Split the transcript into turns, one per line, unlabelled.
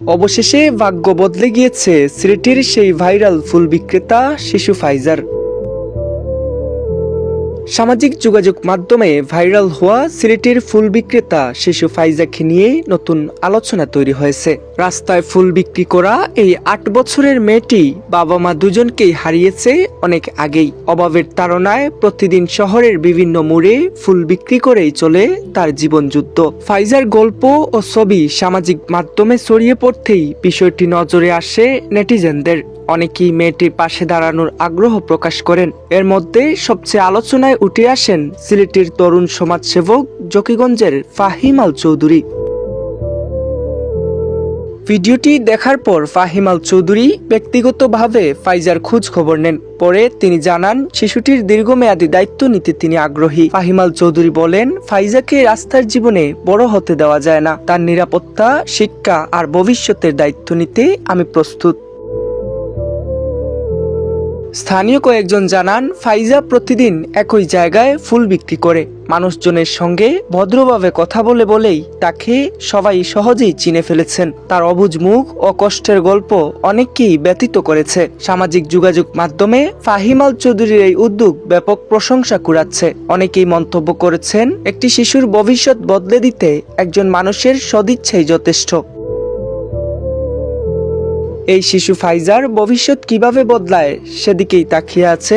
অবশেষে ভাগ্য বদলে গিয়েছে সিলেটের সেই ভাইরাল ফুল বিক্রেতা শিশু ফাইজার। সামাজিক যোগাযোগ মাধ্যমে ভাইরাল হওয়া সিলেটের ফুল বিক্রেতা শিশু ফাইজাকে নিয়ে নতুন আলোচনা তৈরি হয়েছে। রাস্তায় ফুল বিক্রি করা এই ৮ বছরের মেয়েটি বাবা মা দুজনকেই হারিয়েছে অনেক আগেই। অভাবের তাড়নায় প্রতিদিন শহরের বিভিন্ন মোড়ে ফুল বিক্রি করেই চলে তার জীবনযুদ্ধ। ফাইজার গল্প ও ছবি সামাজিক মাধ্যমে ছড়িয়ে পড়তেই বিষয়টি নজরে আসে নেটিজেনদের। অনেকেই মেয়েটির পাশে দাঁড়ানোর আগ্রহ প্রকাশ করেন। এর মধ্যে সবচেয়ে আলোচনায় উঠে আসেন সিলেটের তরুণ সমাজসেবক জকিগঞ্জের ফাহিম আল চৌধুরী। ভিডিওটি দেখার পর ফাহিম আল চৌধুরী ব্যক্তিগতভাবে ফাইজার খোঁজ খবর নেন। পরে তিনি জানান শিশুটির দীর্ঘমেয়াদী দায়িত্ব নিতে তিনি আগ্রহী। ফাহিম আল চৌধুরী বলেন, ফাইজাকে রাস্তার জীবনে বড় হতে দেওয়া যায় না। তার নিরাপত্তা, শিক্ষা আর ভবিষ্যতের দায়িত্ব নিতে আমি প্রস্তুত। স্থানীয় কয়েকজন জানান, ফাইজা প্রতিদিন একই জায়গায় ফুল বিক্রি করে। মানুষজনের সঙ্গে ভদ্রভাবে কথা বলেই তাকে সবাই সহজেই চিনে ফেলেছেন। তার অবুঝ মুখ ও কষ্টের গল্প অনেককেই ব্যথিত করেছে। সামাজিক যোগাযোগ মাধ্যমে ফাহিম আল চৌধুরীর এই উদ্যোগ ব্যাপক প্রশংসা কুড়াচ্ছে। অনেকেই মন্তব্য করেছেন, একটি শিশুর ভবিষ্যৎ বদলে দিতে একজন মানুষের সদিচ্ছাই যথেষ্ট। এই শিশু ফাইজার ভবিষ্যৎ কিভাবে বদলায় সেদিকেই তাকিয়ে আছে